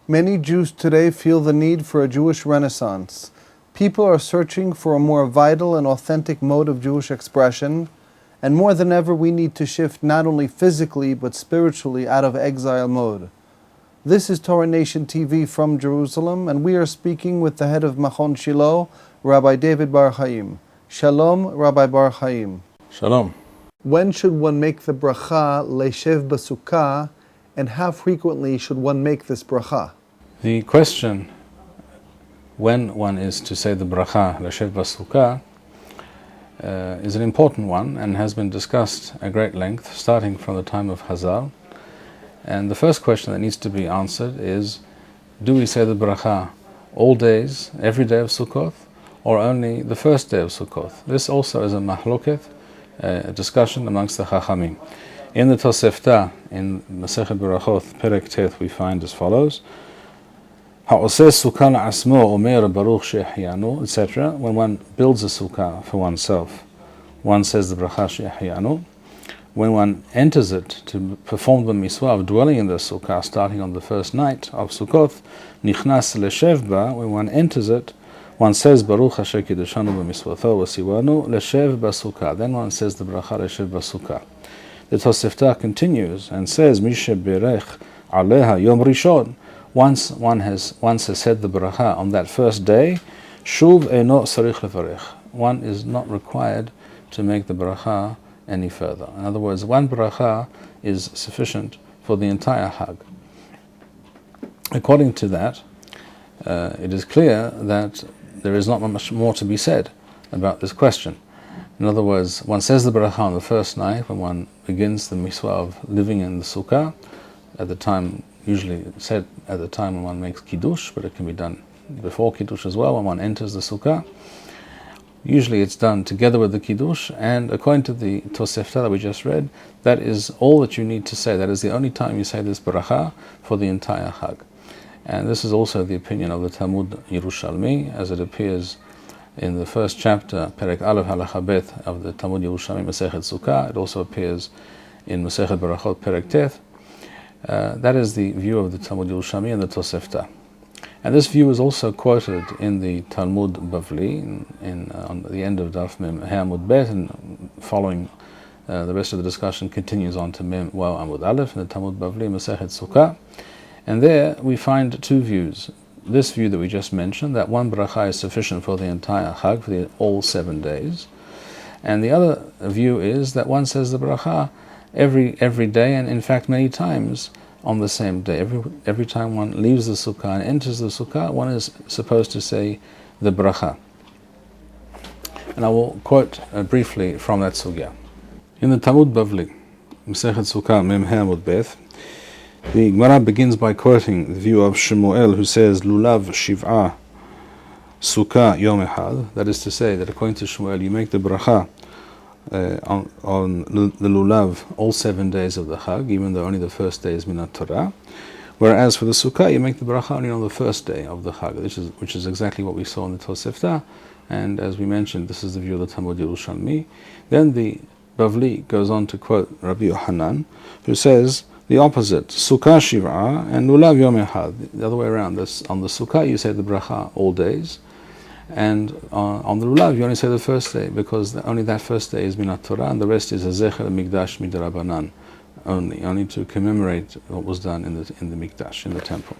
Many Jews today feel the need for a Jewish renaissance. People are searching for a more vital and authentic mode of Jewish expression, and more than ever we need to shift not only physically but spiritually out of exile mode. This is Torah Nation TV from Jerusalem, and we are speaking with the head of Machon Shilo, Rabbi David Bar-Hayim. Shalom, Rabbi Bar-Hayim. Shalom. When should one make the bracha LeShev BaSukah, and how frequently should one make this bracha? The question when one is to say the bracha LeShev BaSukah is an important one and has been discussed at great length starting from the time of Hazal. And the first question that needs to be answered is, do we say the bracha all days, every day of Sukkot, or only the first day of Sukkot? This also is a mahloket, a discussion amongst the Chachamim. In the Tosefta, in Masechet Berachot, Perek Teth, we find as follows: Ha'oseh sukkah la'asmo omer baruch she'ehyanu, etc. When one builds a sukkah for oneself, one says the bracha she'ehyanu. When one enters it to perform the mitzvah of dwelling in the sukkah, starting on the first night of Sukkot, nichnas LeShev ba, when one enters it, one says Baruch Asher Kiddushanu b'mitzvoto v'siwanu LeShev BaSukah. Then one says the bracha LeShev BaSukah. The Tosefta continues and says, Mishe berech aleha yom rishon. Once one has said the bracha on that first day, shuv eno sarich levarech. One is not required to make the bracha any further. In other words, one bracha is sufficient for the entire Hag. According to that, it is clear that there is not much more to be said about this question. In other words, one says the bracha on the first night when one begins the mitzvah of living in the sukkah, at the time, usually said at the time when one makes kiddush, but it can be done before kiddush as well, when one enters the sukkah. Usually it's done together with the kiddush, and according to the Tosefta that we just read, that is all that you need to say. That is the only time you say this bracha for the entire Hag. And this is also the opinion of the Talmud Yerushalmi, as it appears in the first chapter, Perek Aleph Halacha Bet of the Talmud Yerushalmi Masechet Sukkah. It also appears in Masechet Berachot Perek Teth. That is the view of the Talmud Yerushalmi and the Tosefta. And this view is also quoted in the Talmud Bavli, on the end of Daf Mem He Amud Bet, and following the rest of the discussion continues on to Mem Waw Amud Aleph in the Talmud Bavli Masechet Sukkah. And there we find two views. This view that we just mentioned, that one bracha is sufficient for the entire Chag, for all 7 days. And the other view is that one says the bracha every day, and in fact many times on the same day. Every time one leaves the sukkah and enters the sukkah, one is supposed to say the bracha. And I will quote briefly from that sugya. In the Talmud Bavli, Masechet Sukkah Mem He Amud Bet, the Gemara begins by quoting the view of Shemuel, who says, Lulav Shiv'ah Sukkah Yom Echad. That is to say that according to Shemuel, you make the bracha on the Lulav all 7 days of the Chag, even though only the first day is Minat Torah. Whereas for the Sukkah, you make the bracha only on the first day of the Chag, which is exactly what we saw in the Tosefta. And as we mentioned, this is the view of the Talmud Yerushalmi. Then the Bavli goes on to quote Rabbi Yohanan, who says the opposite, Sukkah Shiv'ah and Lulav Yom Echad. The other way around. On the Sukkah, you say the bracha all days. And on the Lulav, you only say the first day, because only that first day is Minat Torah, and the rest is a Zecher Mikdash Midrabanan, only to commemorate what was done in the Mikdash, in the temple.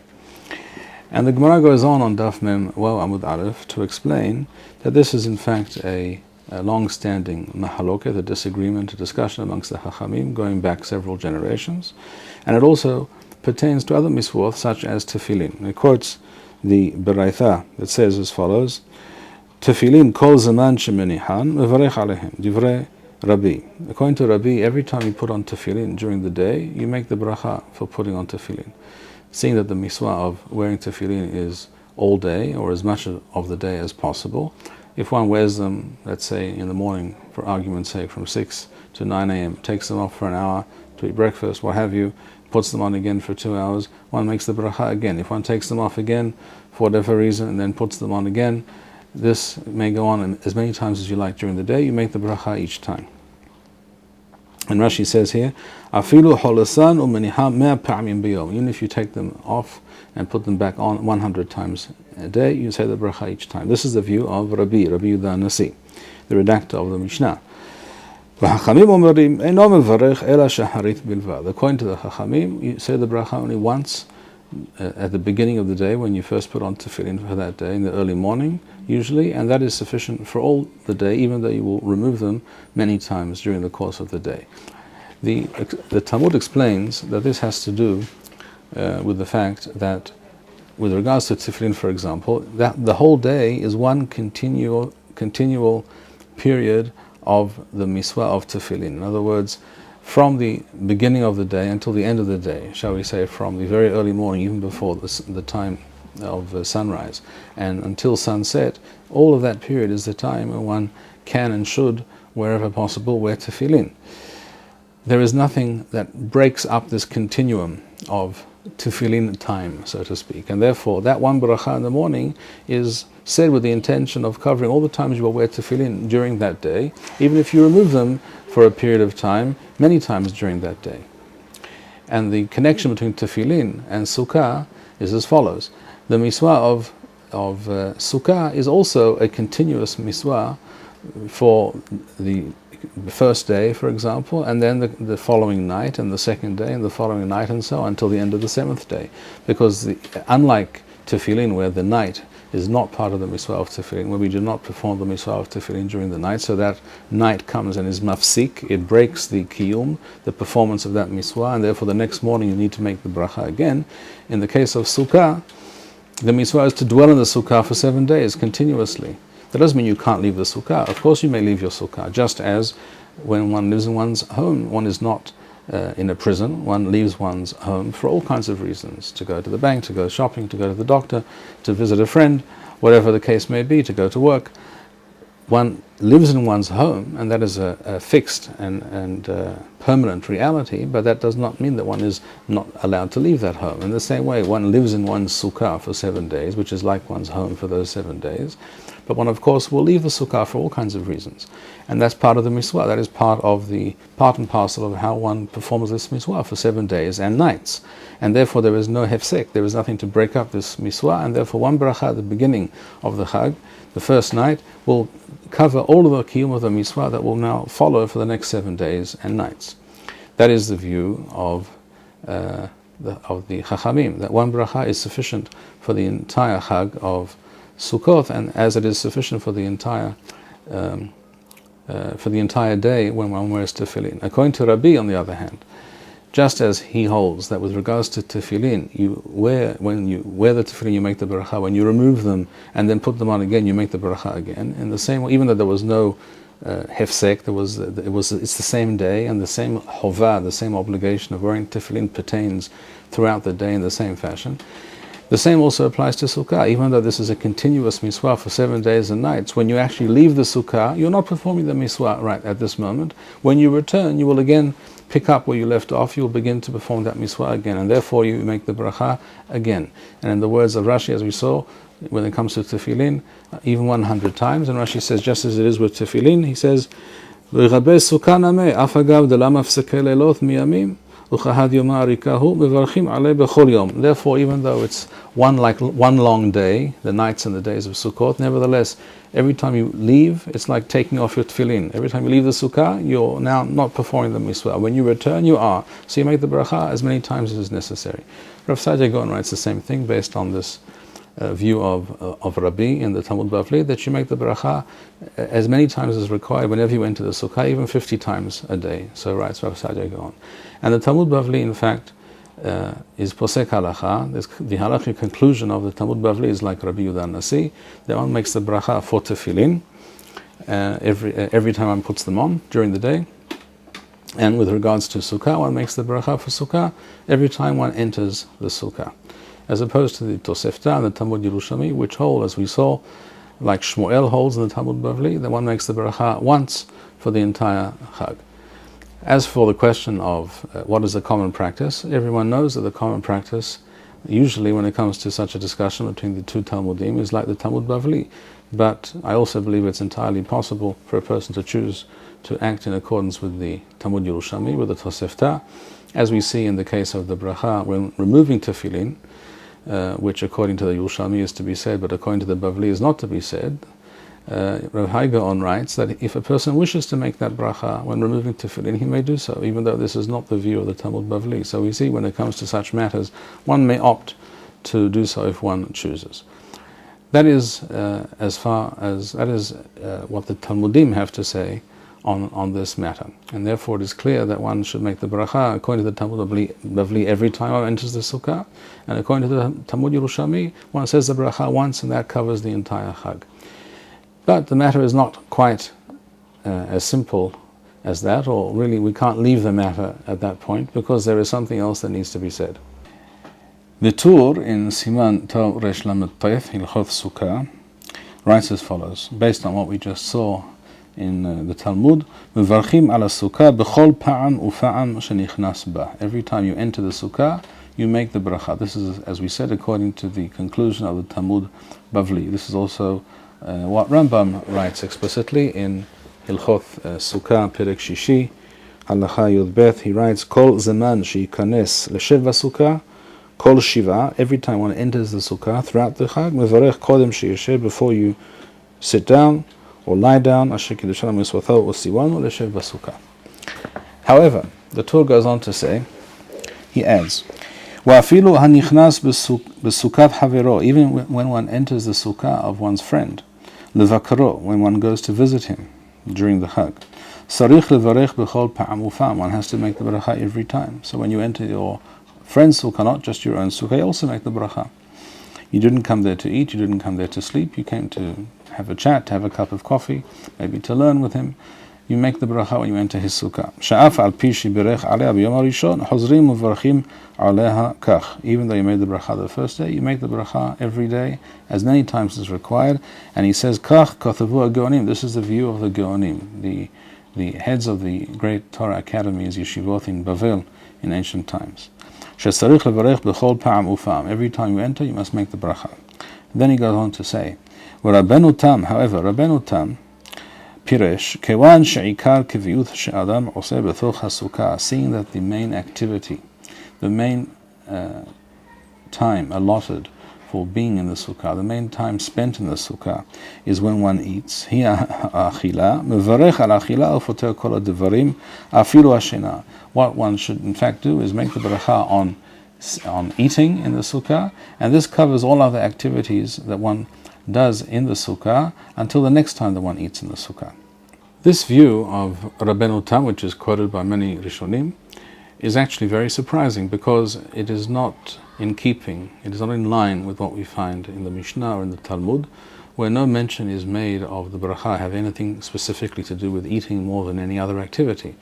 And the Gemara goes on Daf Mem Waw Amud Aleph to explain that this is in fact a long-standing mahaloket, a disagreement, a discussion amongst the Chachamim going back several generations, and it also pertains to other mitzvot such as tefillin. And it quotes the Beraitha that says as follows: Tefillin kol zaman shemenihan mevarech alehem. Divrei Rabbi. According to Rabbi, every time you put on tefillin during the day, you make the bracha for putting on tefillin. Seeing that the mitzvah of wearing tefillin is all day, or as much of the day as possible, if one wears them, let's say in the morning, for argument's sake, from 6 to 9 a.m., takes them off for an hour to eat breakfast, what have you, puts them on again for 2 hours, one makes the bracha again. If one takes them off again for whatever reason and then puts them on again, this may go on as many times as you like during the day. You make the bracha each time. And Rashi says here, Afilu holasan u'meniham mea pa'amim biyom. Even if you take them off and put them back on 100 times a day, you say the bracha each time. This is the view of Rabbi Yehuda Nasi, the redactor of the Mishnah. According to the Chachamim, you say the bracha only once at the beginning of the day when you first put on tefillin for that day, in the early morning usually, and that is sufficient for all the day, even though you will remove them many times during the course of the day. The Talmud explains that this has to do with the fact that with regards to tefillin, for example, that the whole day is one continual period of the mitzvah of tefillin. In other words, from the beginning of the day until the end of the day, shall we say, from the very early morning, even before the time of sunrise, and until sunset, all of that period is the time when one can and should, wherever possible, wear tefillin. There is nothing that breaks up this continuum of tefillin time, so to speak, and therefore that one bracha in the morning is said with the intention of covering all the times you will wear tefillin during that day, even if you remove them for a period of time, many times during that day. And the connection between tefillin and sukkah is as follows. The mitzvah of sukkah is also a continuous mitzvah for the first day, for example, and then the following night, and the second day, and the following night, and so on, until the end of the seventh day. Because unlike tefillin, where the night is not part of the mitzvah of tefillin, where we do not perform the mitzvah of tefillin during the night, so that night comes and is mafsik, it breaks the kiyum, the performance of that mitzvah, and therefore the next morning you need to make the bracha again. In the case of sukkah, the mitzvah is to dwell in the sukkah for 7 days continuously. That doesn't mean you can't leave the sukkah. Of course you may leave your sukkah, just as when one lives in one's home, one is not in a prison, one leaves one's home for all kinds of reasons, to go to the bank, to go shopping, to go to the doctor, to visit a friend, whatever the case may be, to go to work. One lives in one's home, and that is a fixed and permanent reality, but that does not mean that one is not allowed to leave that home. In the same way, one lives in one's sukkah for 7 days, which is like one's home for those 7 days, but one, of course, will leave the sukkah for all kinds of reasons. And that's part of the mitzvah. That is part and parcel of how one performs this mitzvah for 7 days and nights. And therefore there is no hefsek, there is nothing to break up this mitzvah, and therefore one bracha at the beginning of the Chag, the first night, will cover all of the kiyum of the mitzvah that will now follow for the next 7 days and nights. That is the view of the Chachamim, that one bracha is sufficient for the entire Chag of Sukkot, and as it is sufficient for the entire day when one wears tefillin. According to Rabbi, on the other hand, just as he holds that with regards to tefillin, when you wear the tefillin, you make the bracha. When you remove them and then put them on again, you make the bracha again. In the same way, even though there was no hefsek, it's the same day, and the same hovah, the same obligation of wearing tefillin pertains throughout the day in the same fashion. The same also applies to sukkah. Even though this is a continuous mitzvah for 7 days and nights, when you actually leave the sukkah, you're not performing the mitzvah right at this moment. When you return, you will again pick up where you left off, you will begin to perform that mitzvah again, and therefore you make the bracha again. And in the words of Rashi, as we saw, when it comes to tefillin, even 100 times, and Rashi says, just as it is with tefillin, he says, therefore, even though it's one long day, the nights and the days of Sukkot, nevertheless, every time you leave, it's like taking off your tefillin. Every time you leave the sukkah, you're now not performing the mitzvah. When you return, you are. So you make the bracha as many times as is necessary. Rav Saadia Gaon writes the same thing based on this view of Rabbi in the Talmud Bavli, that you make the bracha as many times as required whenever you enter the sukkah, even 50 times a day. So writes Rav Saadia Gaon. And the Talmud Bavli, in fact, is posek halacha. The halachic conclusion of the Talmud Bavli is like Rabbi Yehuda Nasi. The one makes the bracha for tefillin every time one puts them on during the day. And with regards to sukkah, one makes the bracha for sukkah every time one enters the sukkah. As opposed to the Tosefta and the Talmud Yerushalmi, which hold, as we saw, like Shmuel holds in the Talmud Bavli, that one makes the bracha once for the entire Chag. As for the question of what is the common practice, everyone knows that the common practice, usually when it comes to such a discussion between the two Talmudim, is like the Talmud Bavli. But I also believe it's entirely possible for a person to choose to act in accordance with the Talmud Yerushalmi, with the Tosefta, as we see in the case of the bracha when removing tefillin, which according to the Yerushalmi is to be said, but according to the Bavli is not to be said. Rabbi Gaon writes that if a person wishes to make that bracha when removing tefillin, he may do so, even though this is not the view of the Talmud Bavli. So we see when it comes to such matters, one may opt to do so if one chooses. That is what the Talmudim have to say on this matter, and therefore it is clear that one should make the bracha according to the Talmud Bavli every time one enters the sukkah, and according to the Talmud Yerushalmi, one says the bracha once, and that covers the entire chag. But the matter is not quite as simple as that, or really we can't leave the matter at that point, because there is something else that needs to be said. The Tur in Siman Tov Resh Lamed Tef Hilchot Sukkah writes as follows, based on what we just saw in the Talmud: Mevarchim ala Sukkah b'chol pa'am ufa'am shenichnas ba. Every time you enter the Sukkah, you make the bracha. This is, as we said, according to the conclusion of the Talmud Bavli. This is also what Rambam writes explicitly in Hilchot Sukkah Perek Shishi Halacha Yud Bet. He writes, Kol zeman sheikanes LeShev BaSukah Kol Shiva. Every time one enters the Sukkah throughout the Chag, Mevarech Kodem sheyeshev, before you sit down or lie down, Asher Kiddushan Miswatho Usiwan LeShev BaSukah. However, the Torah goes on to say, he adds, Wa'afilu hanichnas b'sukat havero, even when one enters the Sukkah of one's friend, Levakaro, when one goes to visit him during the Chag, Sarich levarech b'chol pa'am ufam, one has to make the bracha every time. So when you enter your friend's Sukkah, not just your own Sukkah, you also make the bracha. You didn't come there to eat, you didn't come there to sleep, you came to have a chat, to have a cup of coffee, maybe to learn with him. You make the bracha when you enter his sukkah. Sha'af al pi shiberech aleh b'yom harishon, hozrim uvarchim aleha kach. Even though you made the bracha the first day, you make the bracha every day, as many times as required. And he says, kach katavu ha-geonim. This is the view of the geonim, the heads of the great Torah academies, yeshivot in Bavel in ancient times. Shesarich levarech b'chol pa'am ufam. Every time you enter, you must make the bracha. Then he goes on to say, Rabbeinu Tam, however, Rabbeinu Tam, Piresh, Kewan she'ikar kiviyut she'adam oseh b'toch ha-sukkah, seeing that the main activity, the main time allotted for being in the sukkah, the main time spent in the sukkah, is when one eats. Hi achila, mevarech al achila ufoter kol ha-devarim afilu hashena. What one should in fact do is make the bracha on eating in the sukkah, and this covers all other activities that one does in the sukkah until the next time that one eats in the sukkah. This view of Rabbeinu Tam, which is quoted by many Rishonim, is actually very surprising, because it is not in keeping, it is not in line with what we find in the Mishnah or in the Talmud, where no mention is made of the bracha have anything specifically to do with eating more than any other activity.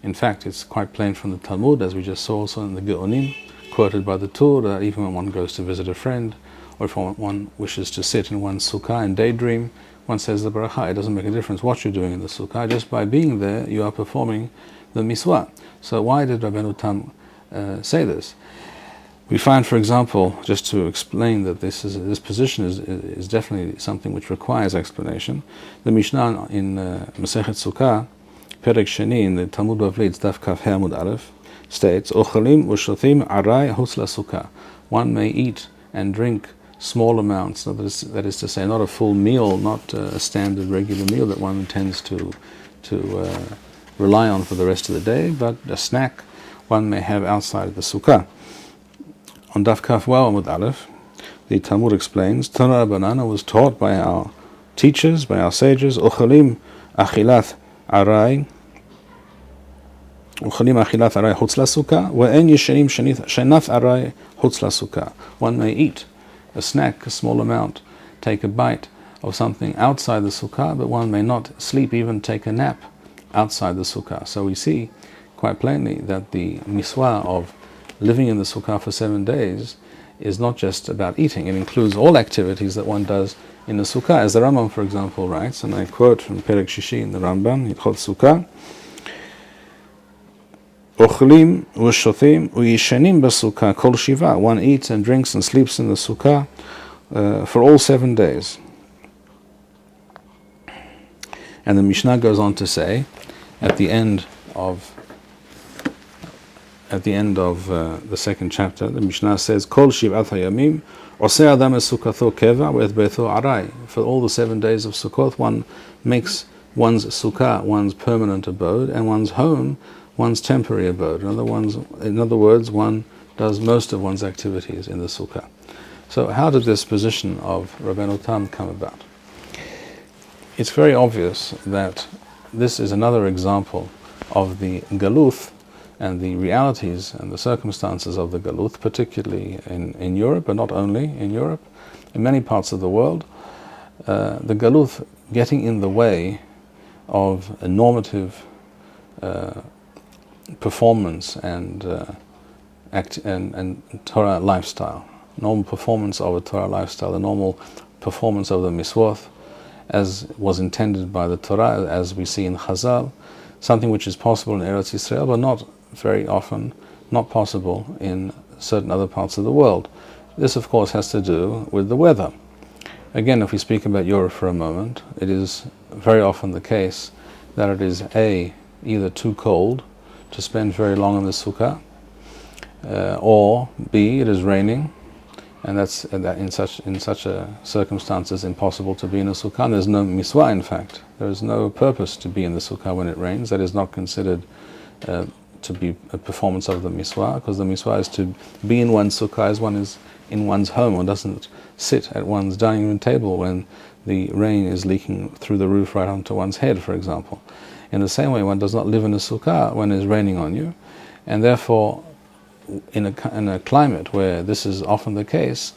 In fact, it's quite plain from the Talmud, as we just saw also in the Geonim, quoted by the Torah, that even when one goes to visit a friend, or if one wishes to sit in one's sukkah and daydream, one says the bracha. It doesn't make a difference what you're doing in the sukkah. Just by being there, you are performing the miswah. So why did Rabbeinu Tam say this? We find, for example, just to explain that this position is definitely something which requires explanation. The Mishnah in Masechet Sukkah, Perek Sheni, in the Talmud Bavli, Daf Kaf He Amud Aleph, states, Ochalim v'shotim aray hutz lasukkah. One may eat and drink small amounts, that is to say, not a full meal, not a standard regular meal that one intends to rely on for the rest of the day, but a snack one may have outside of the sukkah. On Daf Kaf Waw Amud Aleph, the Talmud explains, Tana Banana was taught by our teachers, by our sages, Uchalim achilat aray hutz lasukkah, ve'en yeshenim shenaf aray hutz lasukkah. One may eat a snack, a small amount, take a bite of something outside the sukkah, but one may not sleep, even take a nap outside the sukkah. So we see quite plainly that the miswah of living in the sukkah for 7 days is not just about eating. It includes all activities that one does in the sukkah. As the Rambam, for example, writes, and I quote from Perek Shishi in the Rambam, Hilchot Sukkah, Ochlim v'shotim u'yishenim b'sukkah kol shiva. One eats and drinks and sleeps in the sukkah for all 7 days. And the Mishnah goes on to say at the end of the second chapter, the Mishnah says, "Kol shiv'at hayamim oseh adam es sukkatho keva ve'et beitho aray." For all the 7 days of Sukkot, one makes one's sukkah one's permanent abode, and one's home one's temporary abode. In other words, one does most of one's activities in the sukkah. So, how did this position of Rabbeinu Tam come about? It's very obvious that this is another example of the galuth and the realities and the circumstances of the galuth, particularly in Europe, but not only in Europe, in many parts of the world. The galuth getting in the way of a normative performance and Torah lifestyle, normal performance of a Torah lifestyle, the normal performance of the mitzvot, as was intended by the Torah, as we see in Chazal, something which is possible in Eretz Yisrael, but not very often, not possible in certain other parts of the world. This, of course, has to do with the weather. Again, if we speak about Europe for a moment, it is very often the case that it is either too cold to spend very long in the sukkah, or B, it is raining, and that in such a circumstances impossible to be in a sukkah. And there's no mitzvah, in fact. There is no purpose to be in the sukkah when it rains. That is not considered to be a performance of the mitzvah, because the mitzvah is to be in one's sukkah as one is in one's home. One doesn't sit at one's dining room table when the rain is leaking through the roof right onto one's head, for example. In the same way, one does not live in a sukkah when it is raining on you, and therefore, in a climate where this is often the case,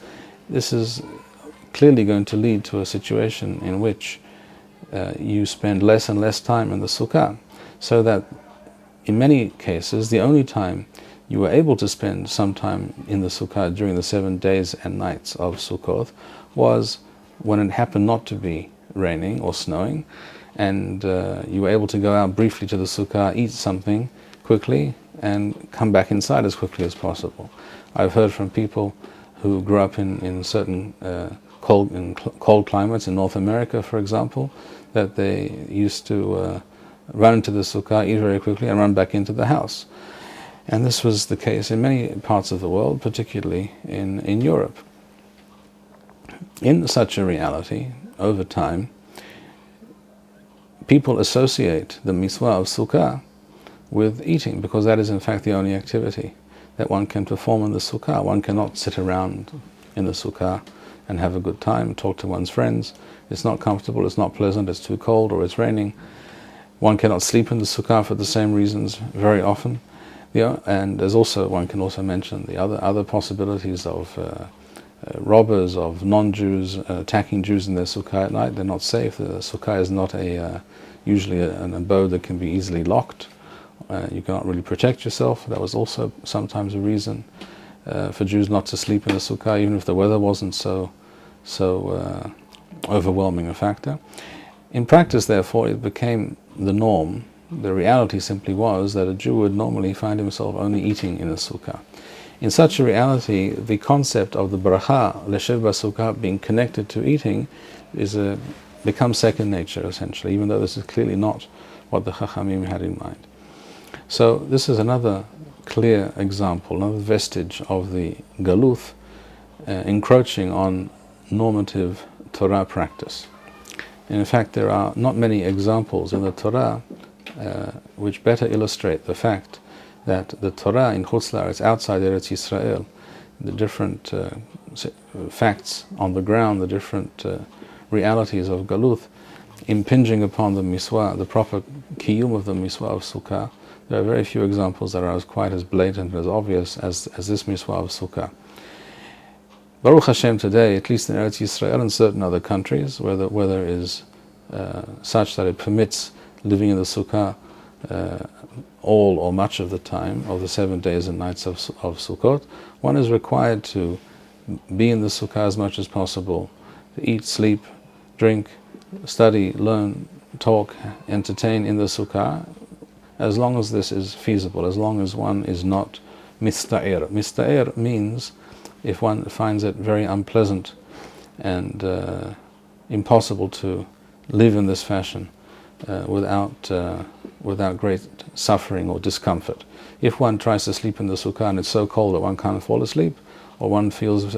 this is clearly going to lead to a situation in which you spend less and less time in the sukkah, so that in many cases the only time you were able to spend some time in the sukkah during the 7 days and nights of Sukkot was when it happened not to be raining or snowing, and you were able to go out briefly to the sukkah, eat something quickly, and come back inside as quickly as possible. I've heard from people who grew up in certain cold climates in North America, for example, that they used to run into the sukkah, eat very quickly, and run back into the house. And this was the case in many parts of the world, particularly in Europe. In such a reality, over time, people associate the mitzvah of sukkah with eating, because that is in fact the only activity that one can perform in the sukkah. One cannot sit around in the sukkah and have a good time, talk to one's friends. It's not comfortable, it's not pleasant, it's too cold, or it's raining. One cannot sleep in the sukkah for the same reasons very often. And there's also, one can also mention the other possibilities of robbers, of non-Jews attacking Jews in their sukkah at night. They're not safe. The sukkah is not usually an abode that can be easily locked. You cannot really protect yourself. That was also sometimes a reason for Jews not to sleep in the sukkah, even if the weather wasn't so overwhelming a factor. In practice, therefore, it became the norm. The reality simply was that a Jew would normally find himself only eating in a sukkah. In such a reality, the concept of the bracha, LeShev BaSukah, being connected to eating becomes second nature, essentially, even though this is clearly not what the Chachamim had in mind. So this is another clear example, another vestige of the galuth encroaching on normative Torah practice. And in fact, there are not many examples in the Torah which better illustrate the fact that the Torah in Chutz La'aretz, outside Eretz Yisrael, the different facts on the ground, the different realities of galuth, impinging upon the mitzvah, the proper kiyum of the mitzvah of sukkah. There are very few examples that are quite as blatant and as obvious as this mitzvah of sukkah. Baruch Hashem, today, at least in Eretz Yisrael and certain other countries, where the weather is such that it permits living in the sukkah all or much of the time of the 7 days and nights of Sukkot, one is required to be in the sukkah as much as possible, to eat, sleep, drink, study, learn, talk, entertain in the sukkah, as long as this is feasible, as long as one is not mista'ir. Mista'ir means if one finds it very unpleasant and impossible to live in this fashion without without great suffering or discomfort. If one tries to sleep in the sukkah and it's so cold that one can't fall asleep, or one feels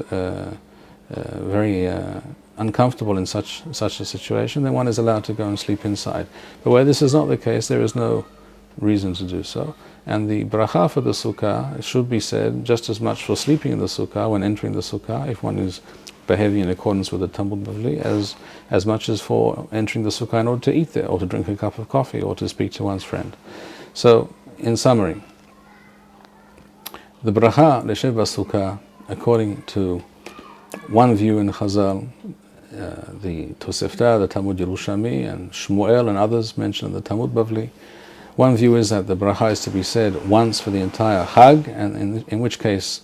very uncomfortable in such a situation, then one is allowed to go and sleep inside. But where this is not the case, there is no reason to do so. And the bracha for the sukkah should be said just as much for sleeping in the sukkah when entering the sukkah, if one is behaving in accordance with the Talmud Bavli, as much as for entering the sukkah in order to eat there, or to drink a cup of coffee, or to speak to one's friend. So, in summary, the bracha LeShev BaSukah, according to one view in Chazal, the Tosefta, the Talmud Yerushalmi, and Shmuel and others mentioned in the Talmud Bavli, one view is that the bracha is to be said once for the entire Chag, and in which case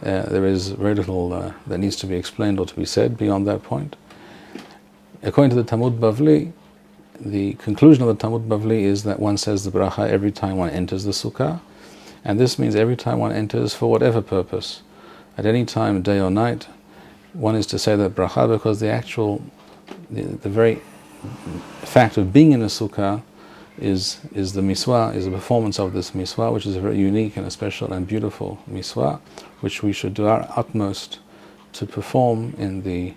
there is very little that needs to be explained or to be said beyond that point. According to the Talmud Bavli, the conclusion of the Talmud Bavli is that one says the bracha every time one enters the sukkah, and this means every time one enters for whatever purpose. At any time, day or night, one is to say that bracha because the very fact of being in a sukkah is the miswah, is the performance of this miswah, which is a very unique and a special and beautiful miswah, which we should do our utmost to perform in the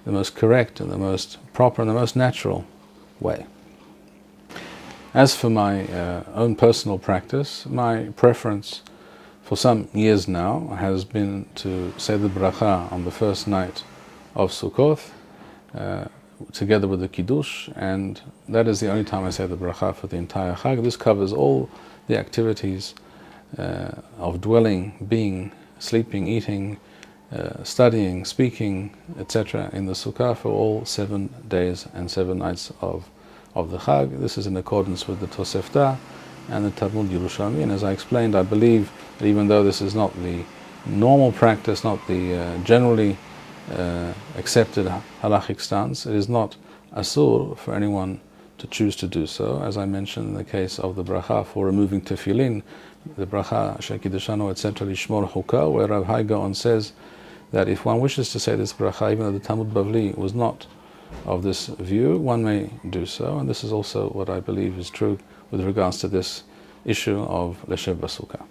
most correct and the most proper and the most natural way. As for my own personal practice, my preference for some years now has been to say the bracha on the first night of Sukkot, together with the Kiddush, and that is the only time I say the bracha for the entire Chag. This covers all the activities of dwelling, being, sleeping, eating, studying, speaking, etc. in the Sukkah for all 7 days and 7 nights of the Chag. This is in accordance with the Tosefta and the Talmud Yerushalmi, and as I explained, I believe that even though this is not the normal practice, not the generally accepted halachic stance, it is not asur for anyone to choose to do so. As I mentioned in the case of the bracha for removing tefillin, the bracha shekiddushanu etc. lishmor hukah, where Rabbi Gaon says that if one wishes to say this bracha, even though the Talmud Bavli was not of this view, one may do so, and this is also what I believe is true with regards to this issue of LeShev BaSukah.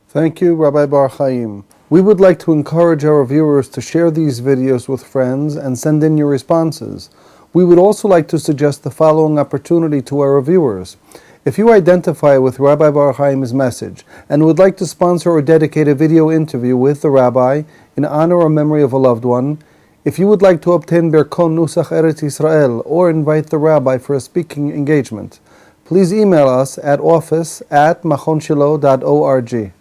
Thank you, Rabbi Bar-Hayim. We would like to encourage our viewers to share these videos with friends and send in your responses. We would also like to suggest the following opportunity to our viewers. If you identify with Rabbi Bar-Hayim's message and would like to sponsor or dedicate a video interview with the Rabbi in honor or memory of a loved one, if you would like to obtain Birkon Nusach Eretz Yisrael or invite the Rabbi for a speaking engagement, please email us at office@machonshilo.org.